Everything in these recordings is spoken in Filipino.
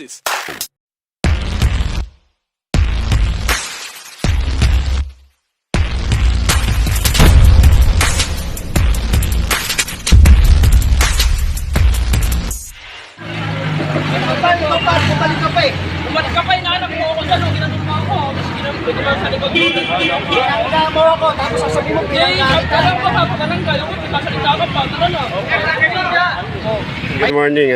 this? Bumalik ka pa, inaanak mo ako dyan, ginanong mo ako. Tapos ginanong ko sa likod mo. Pinangga mo ako, tapos sasabihin mo pinangga. Alam ko ka, pagkananggal ako, masalita ka pa. Tara na. Good morning,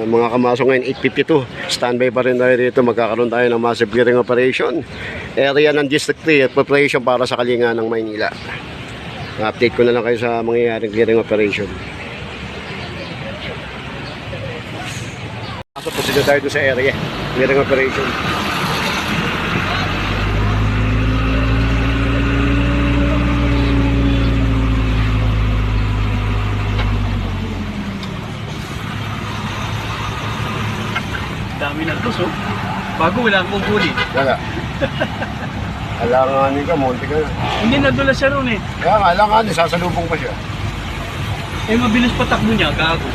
mga kamasok ngayon, 8:52. Standby pa rin tayo dito. Magkakaroon tayo ng massive clearing operation. Area ng District 3 at preparation para sa Kalinga ng Maynila. Update ko na lang kayo sa mangyayaring clearing operation. Pasok po sila tayo doon sa area. Clearing operation. Dami ng tos, oh. Bago wala akong huli. Wala. Alanganin ka, monti ka na. Hindi nadulas siya ron eh. Kaya nga, alanganin, sasalubong pa siya. Eh mabilis patakbo niya, gago.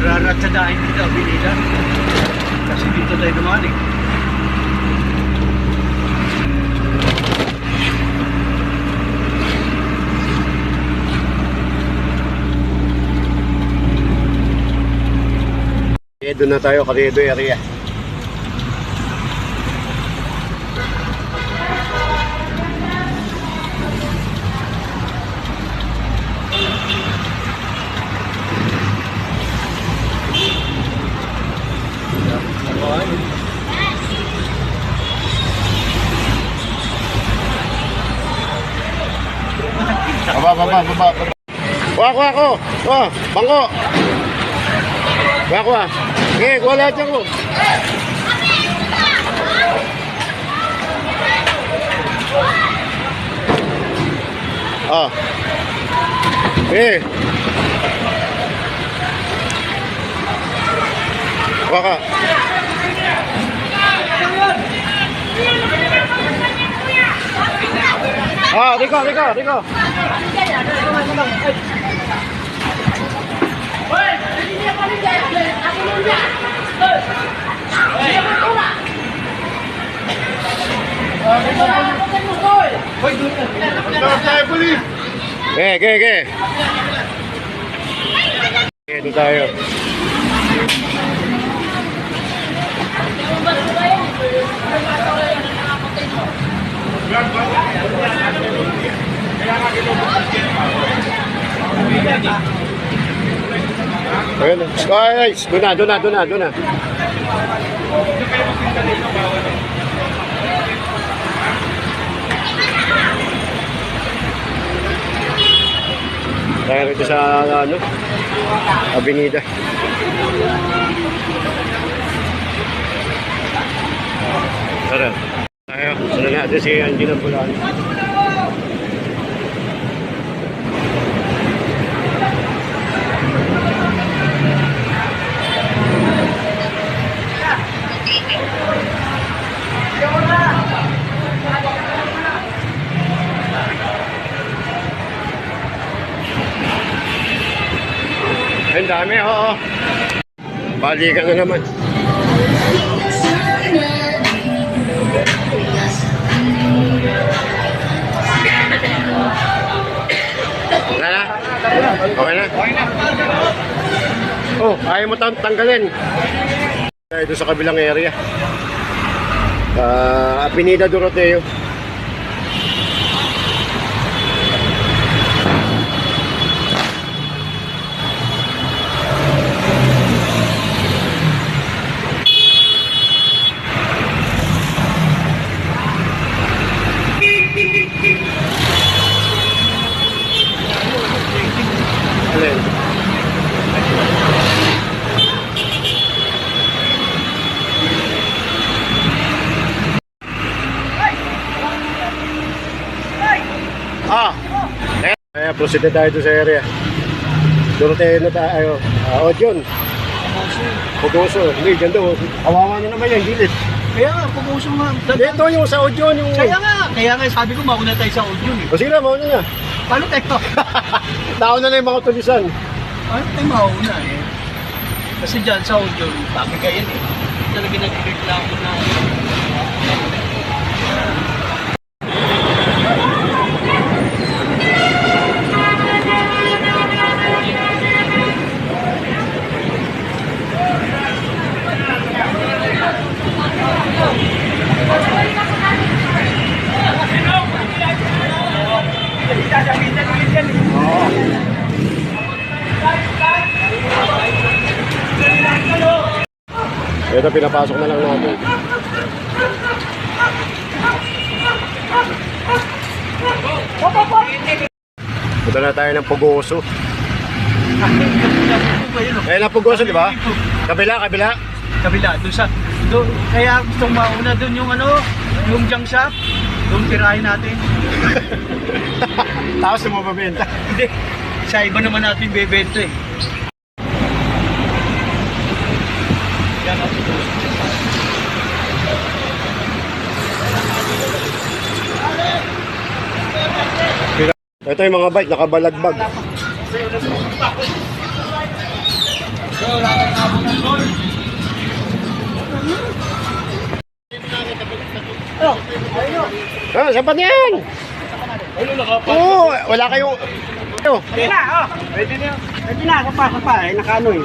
Raratsadahin dito, binila. Kasi dito tayo dumaan eh. Doon na tayo, Karedo area. Baba. Wako. Oh, bangko. Wako. Wala dyan ko. Oh. Waka. Riko. Doon tayo. Ayan, guys, doon na. Tayo rito sa Avenida. Tara. Tayo, sunod natin si Angela Bulano. Ang dami, oo. Balikan na naman. Okay na? Oh, ayaw mo tanggalin. Ito sa kabilang area. Avenida Doroteo. Proceed na tayo sa area. Dorotea na tayo. Audion. Pugoso. Hindi, dyan daw. Kawawa na naman yan, gilid. Kaya nga, pupuso nga. Dito yung sa audion. Yung... Kaya nga, sabi ko, mauna tayo sa audio eh. O sige na, mauna na. Paano tayo? Nauna na yung mga tulisan. Paano tayo mauna eh? Kasi dyan sa audio, pabigayin eh. Talaga nag-reklamo na. Ito, pinapasok na lang natin. Punta na tayo ng Pugoso. Ayan ang Pugoso, di ba? Kabila. Kabila, doon, kaya gustong mauna doon yung yung junk shop, doon tirahin natin. Tapos na mababenta. Hindi, sa iba naman natin bebenta eh. Yan ang Ito yung mga bike, nakabalagbag. Ah, saan pa yan? Oo, wala kayong... Pwede na, Pwede na. Pwede na, sapa, nakaano eh.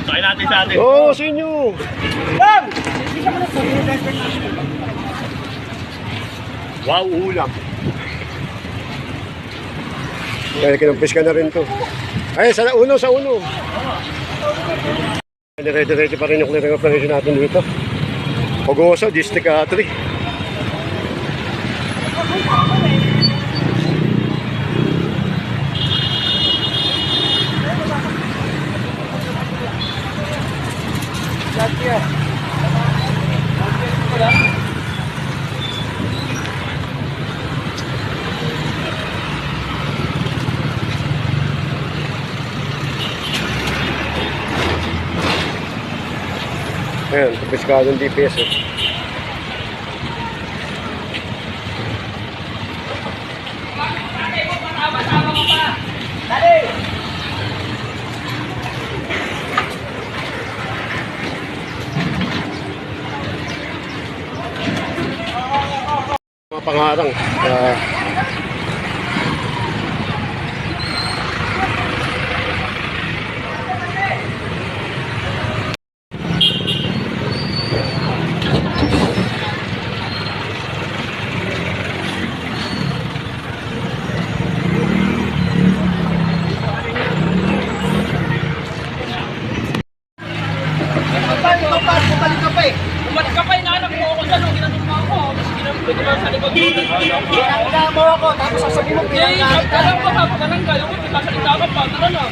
Sakay natin sa atin. Oo, sa inyo. Wow, ulam. Kaya kinumpis ka na rin to. Ay, sa uno. Dire-diretso pa rin yung clearing operation natin dito. Pugoso, District 3. Ayan, piskado ng DPS eh. Mga pangarang Umalis ka pa, inaanak mo ako dyan, ginanong mo ako. Mas ginanong mo sa likod mo. Pinakita mo ako, tapos sasabihin mo Alam ko ka, pagkananggal, ako pagkasalita ka pa, tara na.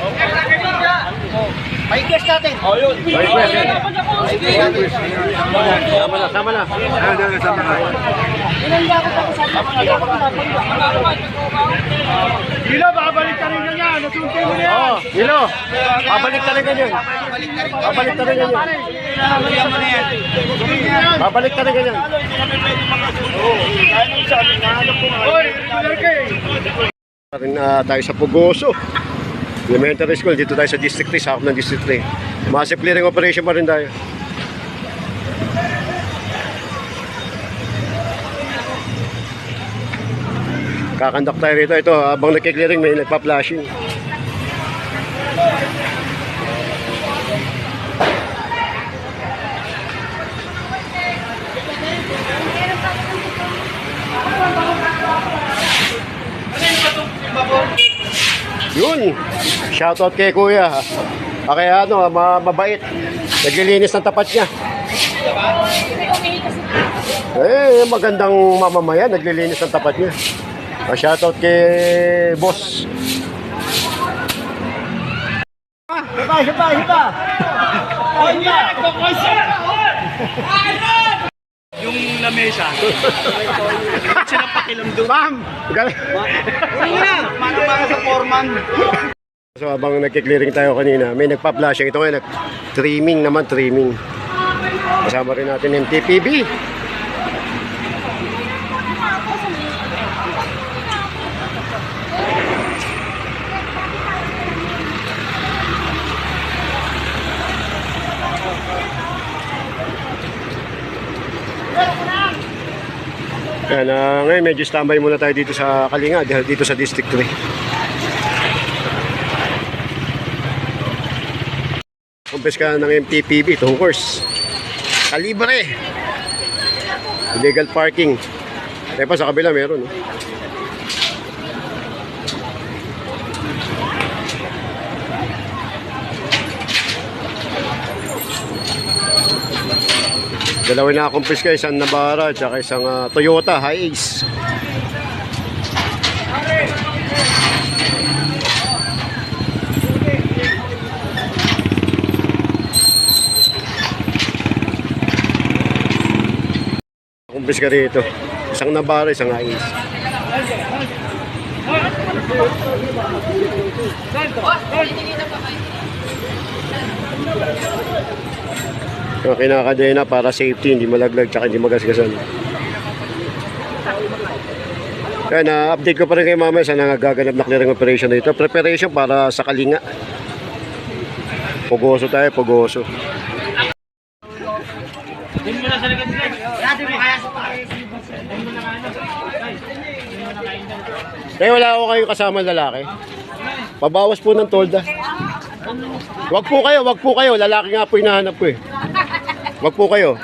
May guess natin. Yun. May question. Dapat ako, sige. Sama na. Pinangga ko tapos sabi ko, Hilo, babalik ka rin na yan. Nasunti mo na yan. Oo, Hilo. Babalik talaga yun. Babalik talaga yun. Babalik talaga yun. Rin tayo sa Pugoso Elementary School. Dito tayo sa District 3, sakop ng District 3. Massive clearing operation pa rin tayo. Kakandak tayo rito. Ito, habang nagkiklearing may nagpa-flashing. Yun, shoutout kay Kuya. Kaya mabait. Naglilinis ng tapat niya. Magandang mamamayan, naglilinis ng tapat niya. Shoutout kay Boss. Hiba. Yung lamesa. Sila pakilam doon. Ma'am! Mana sa foreman. So habang nagki-clearing tayo kanina, may nagpa-flashing. Ito ngayon, trimming naman, trimming. Kasama rin natin yung TPB. Yan, ngayon medyo standby muna tayo dito sa Kalinga, dito sa District 3. Kumpes ka ng MTPB, itong course. Kalibre! Illegal parking. Kaya pa sa kabila meron. No? Dalawa na kumpes ka, isang Navara at saka isang Toyota Hiace. Kumpis ka rito. Isang Navara, isang Hiace. Yung kinakadena para safety, hindi malaglag tsaka hindi magasgasan. Kaya na-update ko pa rin kayo mamaya sa nagaganap na clearing operation dito. Preparation para sa Kalinga. Pugoso tayo, pugoso. Doon mo na sa likod nila. Dati mo kaya sa Kaya wala ako kayong kasama lalaki. Pabawas po ng tolda. Wag po kayo. Lalaki nga po hinahanap ko eh. Wag po kayo.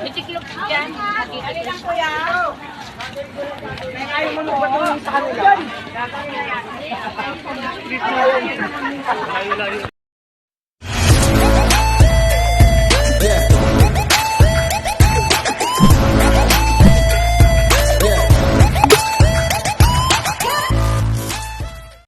Bitiklop yan. Ali lang kuya. Ayaw mo magbatong sa kanila.